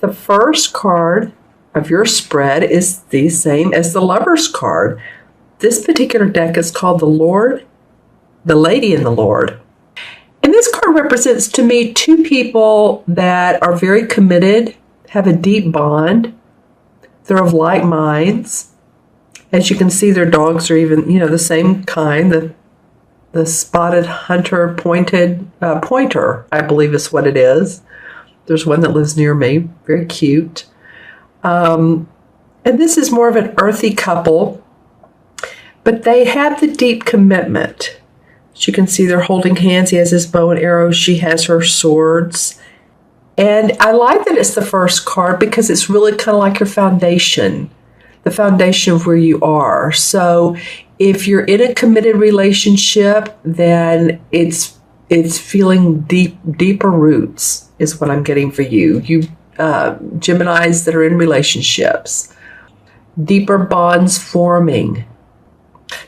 the first card of your spread is the same as the Lover's card. This particular deck is called the Lady and the Lord. And this card represents to me two people that are very committed, have a deep bond. They're of like minds. As you can see, their dogs are even, the same kind. The spotted hunter pointer, I believe is what it is. There's one that lives near me, very cute. And this is more of an earthy couple, but they have the deep commitment. As you can see, they're holding hands. He has his bow and arrow. She has her swords. And I like that it's the first card because it's really kind of like your foundation, the foundation of where you are. So if you're in a committed relationship, then it's feeling deeper roots is what I'm getting for you. You Geminis that are in relationships, deeper bonds forming,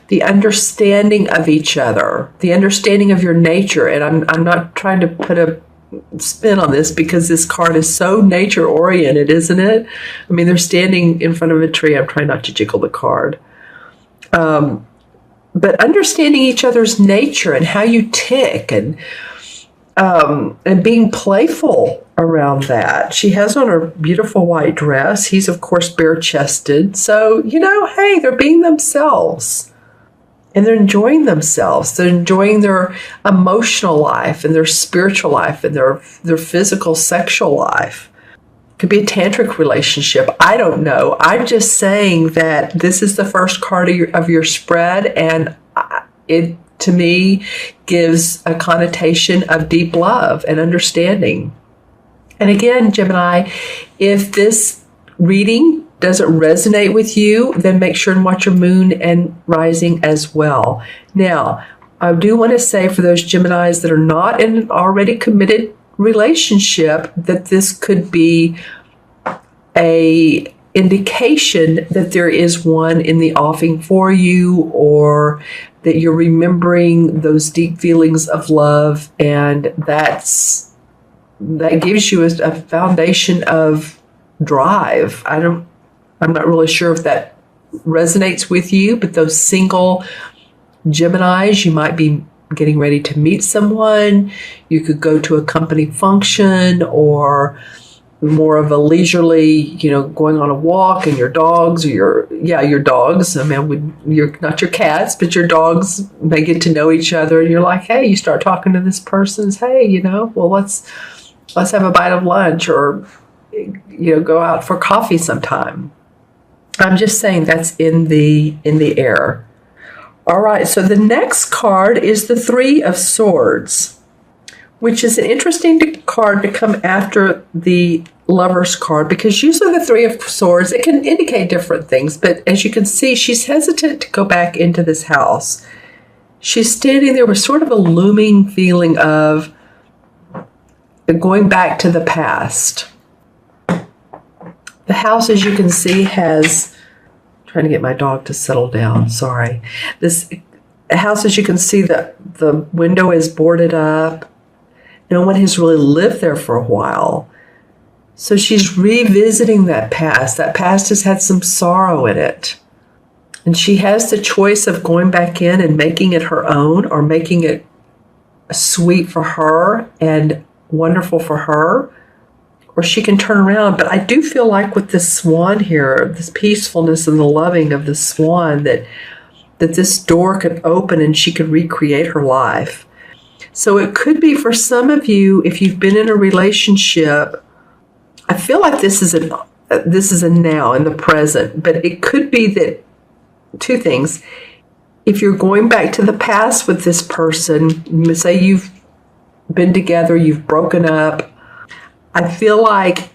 the understanding of each other, the understanding of your nature. And I'm not trying to put a spin on this because this card is so nature oriented, isn't it? I mean, they're standing in front of a tree. I'm trying not to jiggle the card. But understanding each other's nature and how you tick and being playful around that. She has on her beautiful white dress. He's, of course, bare-chested. So, hey, they're being themselves. And they're enjoying themselves. They're enjoying their emotional life and their spiritual life and their physical, sexual life. It could be a tantric relationship. I don't know. I'm just saying that this is the first card of your spread, and it, to me, gives a connotation of deep love and understanding. And again, Gemini, if this reading doesn't resonate with you, then make sure and watch your moon and rising as well. Now, I do want to say for those Geminis that are not in an already committed relationship, that this could be a indication that there is one in the offing for you, or that you're remembering those deep feelings of love, and that gives you a foundation of drive. I'm not really sure if that resonates with you, but those single Geminis, you might be getting ready to meet someone. You could go to a company function, or more of a leisurely, going on a walk, and your dogs, or your dogs. I mean, you're not your cats, but your dogs may get to know each other, and you're like, hey, you start talking to this person, hey, well, let's have a bite of lunch, or go out for coffee sometime. I'm just saying that's in the air. All right, so the next card is the Three of Swords, which is an interesting card to come after the Lover's card, because usually the Three of Swords, it can indicate different things, but as you can see, she's hesitant to go back into this house. She's standing there with sort of a looming feeling of going back to the past. The house, as you can see, trying to get my dog to settle down, sorry. This house, as you can see, the window is boarded up. No one has really lived there for a while. So she's revisiting that past. That past has had some sorrow in it. And she has the choice of going back in and making it her own, or making it sweet for her and wonderful for her, or she can turn around. But I do feel like with this swan here, this peacefulness and the loving of the swan, that this door could open and she could recreate her life. So it could be for some of you, if you've been in a relationship, I feel like this is a now, in the present, but it could be that two things. If you're going back to the past with this person, say you've been together, you've broken up, I feel like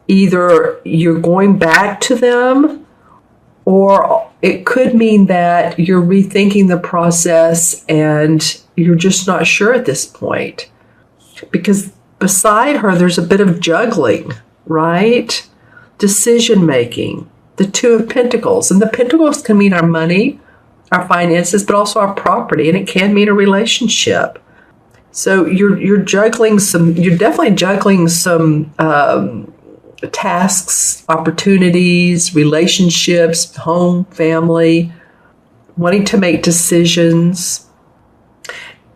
either you're going back to them, or it could mean that you're rethinking the process and you're just not sure at this point. Because beside her, there's a bit of juggling, right? Decision making, the Two of Pentacles. And the Pentacles can mean our money, our finances, but also our property, and it can mean a relationship. So you're definitely juggling some tasks, opportunities, relationships, home, family, wanting to make decisions.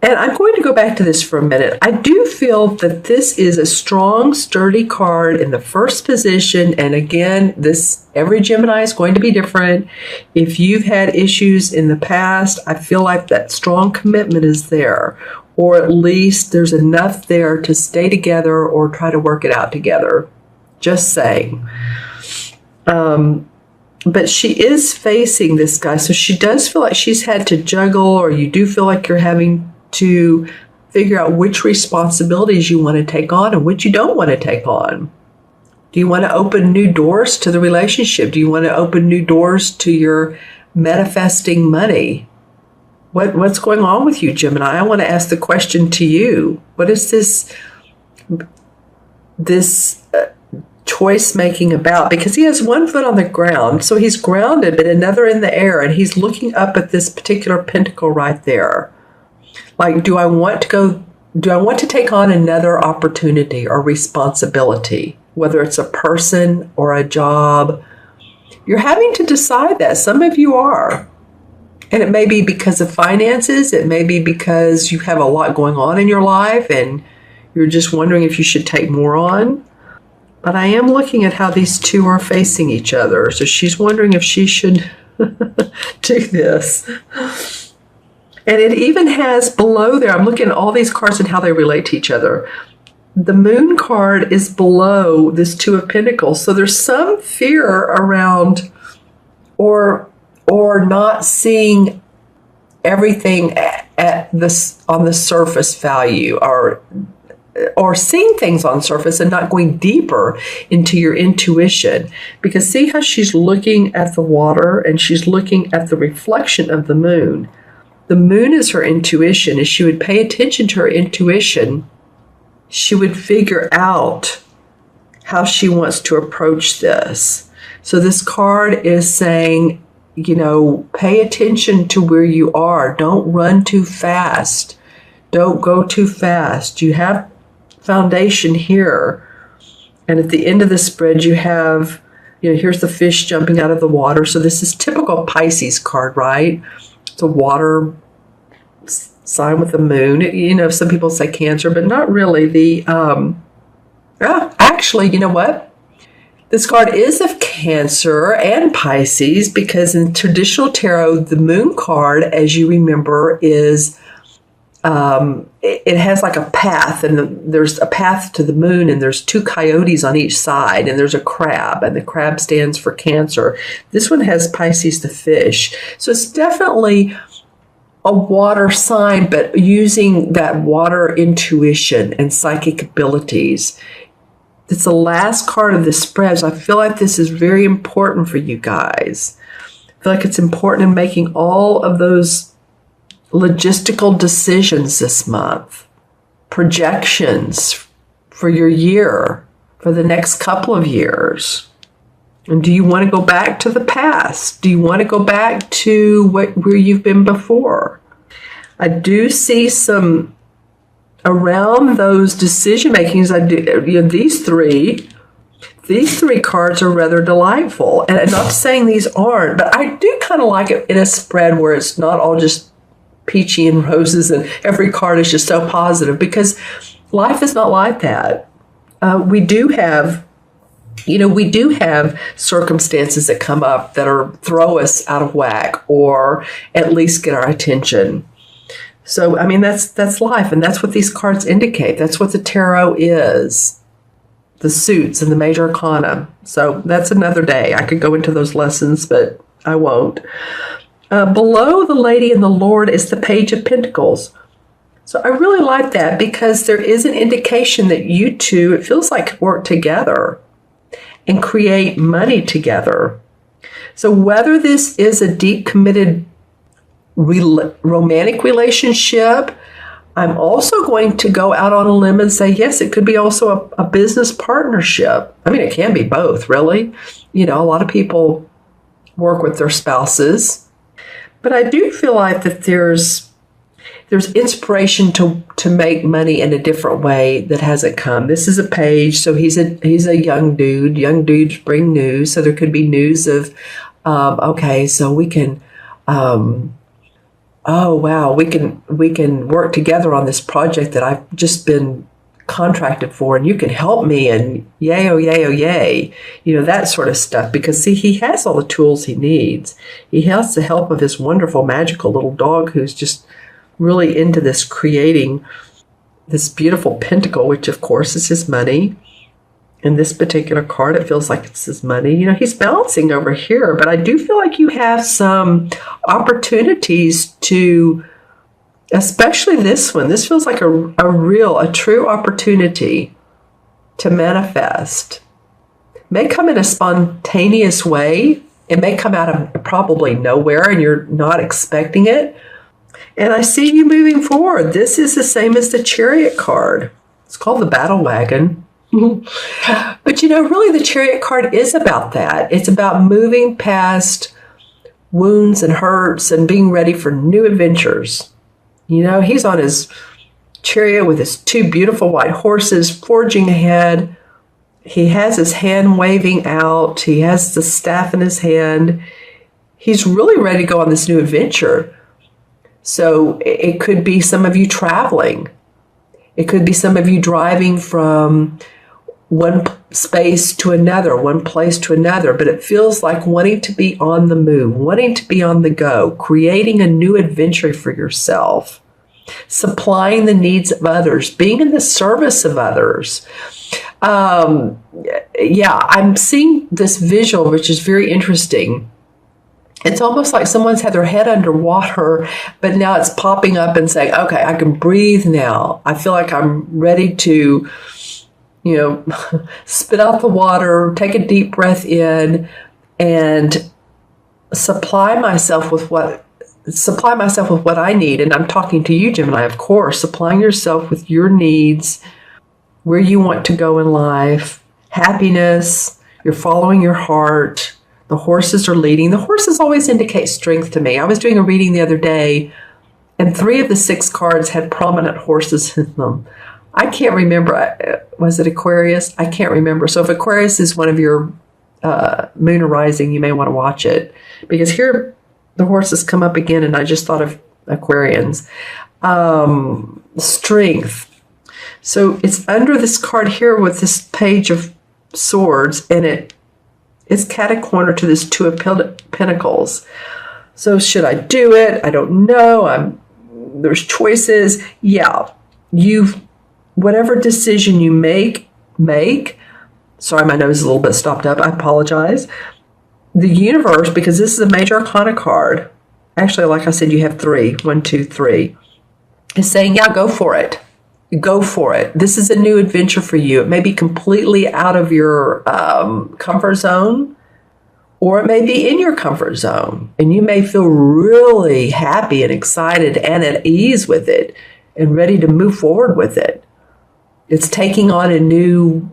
And I'm going to go back to this for a minute. I do feel that this is a strong, sturdy card in the first position. And again, every Gemini is going to be different. If you've had issues in the past, I feel like that strong commitment is there. Or at least there's enough there to stay together or try to work it out together. Just saying. But she is facing this guy. So she does feel like she's had to juggle, or you do feel like you're having to figure out which responsibilities you want to take on and which you don't want to take on. Do you want to open new doors to the relationship? Do you want to open new doors to your manifesting money? What's going on with you, Gemini? I want to ask the question to you. What is this choice making about? Because he has one foot on the ground, so he's grounded, but another in the air, and he's looking up at this particular pentacle right there. Like, do I want to take on another opportunity or responsibility, whether it's a person or a job? You're having to decide that. Some of you are. And it may be because of finances. It may be because you have a lot going on in your life and you're just wondering if you should take more on. But I am looking at how these two are facing each other. So she's wondering if she should do this. And it even has below there, I'm looking at all these cards and how they relate to each other. The Moon card is below this Two of Pentacles. So there's some fear around or not seeing everything at this on the surface value, or seeing things on surface and not going deeper into your intuition. Because see how she's looking at the water and she's looking at the reflection of the moon. The moon is her intuition. As she would pay attention to her intuition, she would figure out how she wants to approach this. So this card is saying, pay attention to where you are. Don't run too fast. Don't go too fast. You have foundation here. And at the end of the spread, you have, here's the fish jumping out of the water. So this is typical Pisces card, right? It's a water sign with the moon. Some people say Cancer, but not really. Actually, you know what? This card is of Cancer and Pisces, because in traditional tarot, the moon card, as you remember, is it has like a path, and there's a path to the moon, and there's two coyotes on each side, and there's a crab, and the crab stands for Cancer. This one has Pisces, the fish. So it's definitely a water sign, but using that water intuition and psychic abilities. It's the last card of the spread, so I feel like this is very important for you guys. I feel like it's important in making all of those logistical decisions this month, projections for your year, for the next couple of years. And do you want to go back to the past? Do you want to go back to where you've been before? I do see some around those decision makings. I do. These three cards are rather delightful, and I'm not saying these aren't, but I do kind of like it in a spread where it's not all just peachy and roses and every card is just so positive, because life is not like that. We do have circumstances that come up that throw us out of whack, or at least get our attention. So, that's life, and that's what these cards indicate. That's what the tarot is, the suits and the major arcana. So that's another day. I could go into those lessons, but I won't. Below the Lady and the Lord is the Page of Pentacles. So I really like that, because there is an indication that you two, it feels like, work together and create money together. So whether this is a deep, committed romantic relationship, I'm also going to go out on a limb and say, yes, it could be also a business partnership. It can be both, really. A lot of people work with their spouses. But I do feel like that there's inspiration to make money in a different way that hasn't come. This is a page, so he's a young dude. Young dudes bring news, so there could be news of, okay, so we can, oh wow, we can work together on this project that I've just been contracted for, and you can help me, and yay, oh yay, oh yay, that sort of stuff. Because see, he has all the tools he needs. He has the help of his wonderful, magical little dog who's just really into this, creating this beautiful pentacle, which of course is his money. In this particular card, it feels like it's his money. He's balancing over here, but I do feel like you have some opportunities to, especially this one. This feels like a true opportunity to manifest. It may come in a spontaneous way. It may come out of probably nowhere and you're not expecting it. And I see you moving forward. This is the same as the Chariot card. It's called the Battle Wagon. But really the Chariot card is about that. It's about moving past wounds and hurts and being ready for new adventures. He's on his chariot with his two beautiful white horses forging ahead. He has his hand waving out. He has the staff in his hand. He's really ready to go on this new adventure. So it could be some of you traveling. It could be some of you driving from one space to another, one place to another, but it feels like wanting to be on the move, wanting to be on the go, creating a new adventure for yourself, supplying the needs of others, being in the service of others. I'm seeing this visual, which is very interesting. It's almost like someone's had their head underwater, but now it's popping up and saying, okay, I can breathe now. I feel like I'm ready to, spit out the water, take a deep breath in, and supply myself with what I need. And I'm talking to you, Gemini, of course, supplying yourself with your needs, where you want to go in life, happiness, you're following your heart. The horses are leading. The horses always indicate strength to me. I was doing a reading the other day, and 3 of the 6 cards had prominent horses in them. I can't remember. Was it Aquarius? I can't remember. So if Aquarius is one of your moon or rising, you may want to watch it. Because here the horses come up again, and I just thought of Aquarians. Strength. So it's under this card here with this Page of Swords, and it's cat-a-corner to this 2 of Pentacles. So should I do it? I don't know. There's choices. Yeah, whatever decision you make. Sorry, my nose is a little bit stopped up. I apologize. The universe, because this is a major arcana card. Actually, like I said, you have 3. 1, 2, 3. Is saying, yeah, go for it. Go for it. This is a new adventure for you. It may be completely out of your comfort zone, or it may be in your comfort zone, and you may feel really happy and excited and at ease with it and ready to move forward with it. It's taking on a new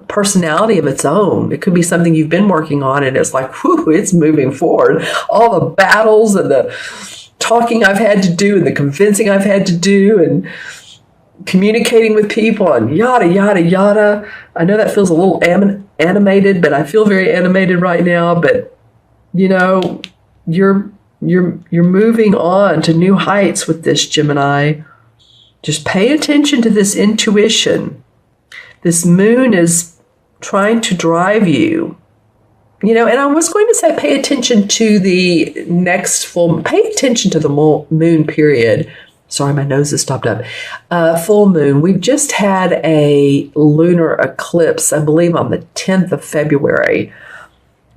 personality of its own. It could be something you've been working on, and it's like, whew, it's moving forward. All the battles and the talking I've had to do and the convincing I've had to do and communicating with people and yada, yada, yada. I know that feels a little animated, but I feel very animated right now. But, you're moving on to new heights with this, Gemini. Just pay attention to this intuition. This moon is trying to drive you. And I was going to say pay attention to the next pay attention to the moon period. Sorry, my nose is stopped up. Full moon. We've just had a lunar eclipse, I believe, on the 10th of February.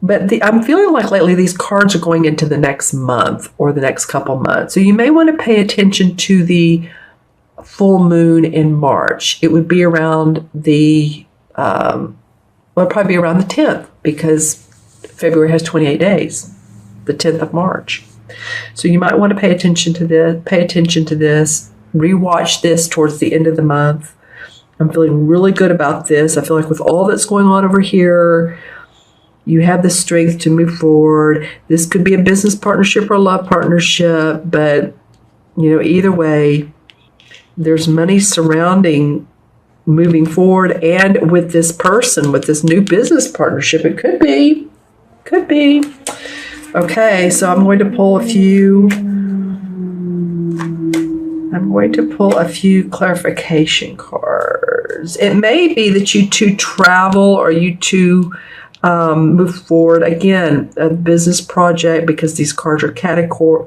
But I'm feeling like lately these cards are going into the next month or the next couple months. So you may want to pay attention to the full moon in March. It would be around the, probably be around the 10th, because February has 28 days, the 10th of March. So you might want to pay attention to this, rewatch this towards the end of the month. I'm feeling really good about this. I feel like with all that's going on over here, you have the strength to move forward. This could be a business partnership or a love partnership, but either way, there's money surrounding moving forward, and with this person, with this new business partnership, it could be. Okay, so I'm going to pull a few clarification cards. It may be that you two travel, or you two move forward. Again, a business project, because these cards are catty corner.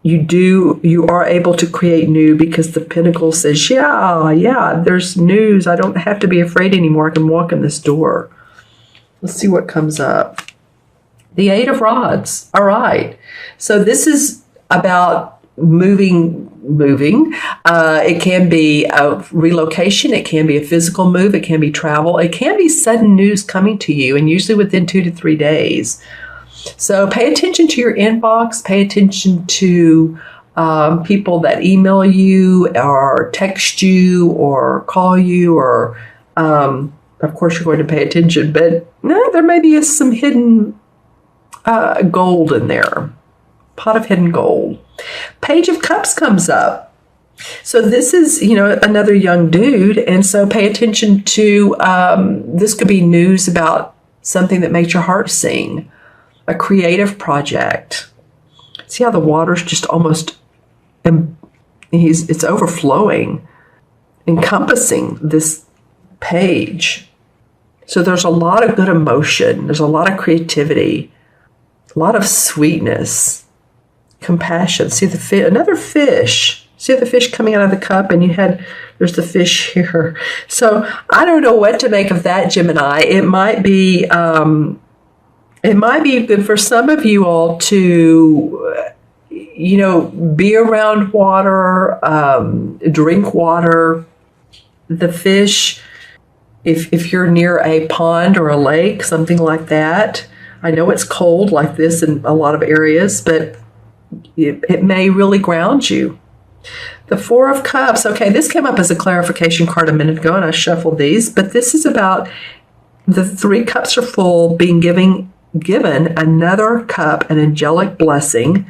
You are able to create new, because the Pentacle says, yeah, there's news. I don't have to be afraid anymore. I can walk in this door. Let's see what comes up. The Eight of Rods. All right. So this is about moving. It can be a relocation. It can be a physical move. It can be travel. It can be sudden news coming to you, and usually within 2 to 3 days. So pay attention to your inbox. Pay attention to people that email you or text you or call you, or of course you're going to pay attention, but there may be some hidden gold in there. Pot of hidden gold. Page of Cups comes up. So this is, another young dude. And so pay attention to, this could be news about something that makes your heart sing. A creative project. See how the water's just almost, it's overflowing, encompassing this page. So there's a lot of good emotion. There's a lot of creativity, a lot of sweetness, compassion. See another fish. See the fish coming out of the cup, and there's the fish here. So I don't know what to make of that, Gemini. It might be good for some of you all to, be around water, drink water. The fish, if you're near a pond or a lake, something like that. I know it's cold like this in a lot of areas, but it may really ground you. The Four of Cups. Okay, this came up as a clarification card a minute ago, and I shuffled these, but this is about the 3 cups are full, being given another cup, an angelic blessing.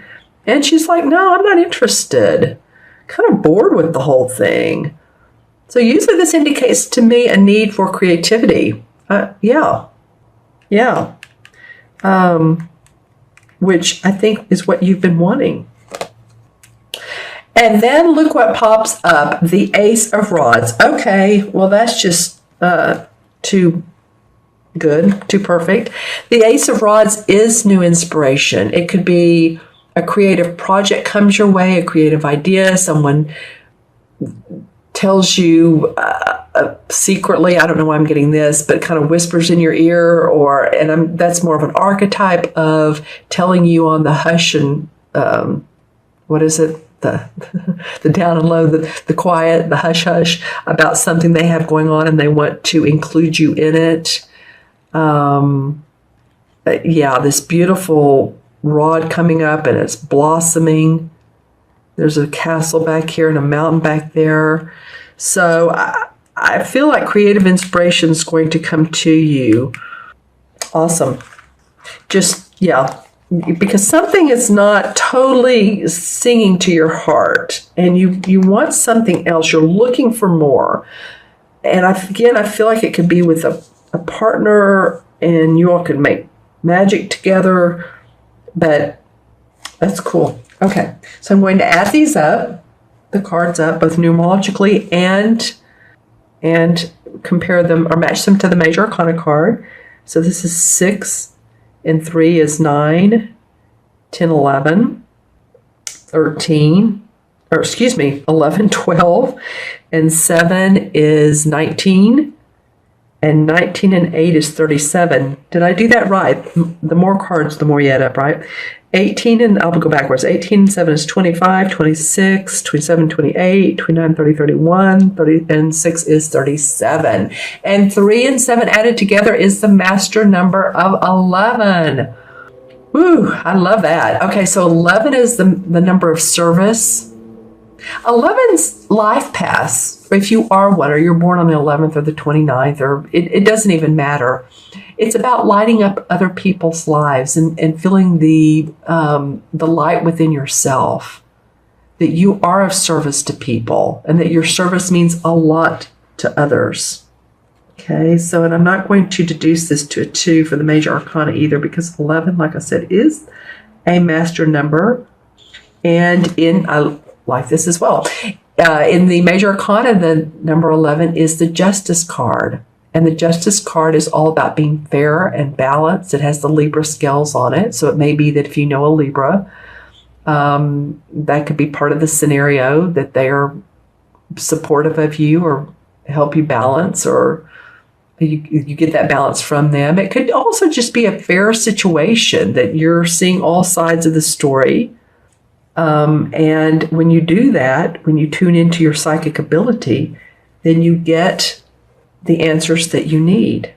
And she's like, no, I'm not interested. Kind of bored with the whole thing. So usually this indicates to me a need for creativity. Yeah. Which I think is what you've been wanting. And then look what pops up, the Ace of Rods. Okay, well, that's just too good, too perfect. The Ace of Rods is new inspiration. It could be a creative project comes your way, a creative idea, someone tells you secretly, I don't know why I'm getting this, but kind of whispers in your ear, that's more of an archetype of telling you on the hush and what is it? The down and low, the quiet, the hush hush about something they have going on, and they want to include you in it. This beautiful rod coming up, and it's blossoming. There's a castle back here and a mountain back there. So I feel like creative inspiration is going to come to you. Awesome. Because something is not totally singing to your heart, and you want something else. You're looking for more. And I feel like it could be with a partner, and you all could make magic together. But that's cool. Okay, so I'm going to add these up, the cards up, both numerologically and compare them or match them to the major arcana card. So this is 6 and 3 is 9, 10, 11, 13, 11, 12, and 7 is 19, and 19 and 8 is 37. Did I do that right? The more cards, the more you add up, right? 18 and I'll go backwards. 18 and 7 is 25, 26, 27, 28, 29, 30, 31, 30, and 6 is 37. And 3 and 7 added together is the master number of 11. Woo, I love that. Okay, so 11 is the number of service. 11's life path, if you are one, or you're born on the 11th or the 29th, or it doesn't even matter. It's about lighting up other people's lives and feeling the light within yourself, that you are of service to people and that your service means a lot to others. Okay, so, and I'm not going to deduce this to a 2 for the major arcana either, because 11, like I said, is a master number. And I like this as well. In the major arcana, the number 11 is the Justice card. And the Justice card is all about being fair and balanced. It has the Libra scales on it. So it may be that if you know a Libra, that could be part of the scenario, that they are supportive of you or help you balance, or you get that balance from them. It could also just be a fair situation, that you're seeing all sides of the story. And when you do that, when you tune into your psychic ability, then you get the answers that you need.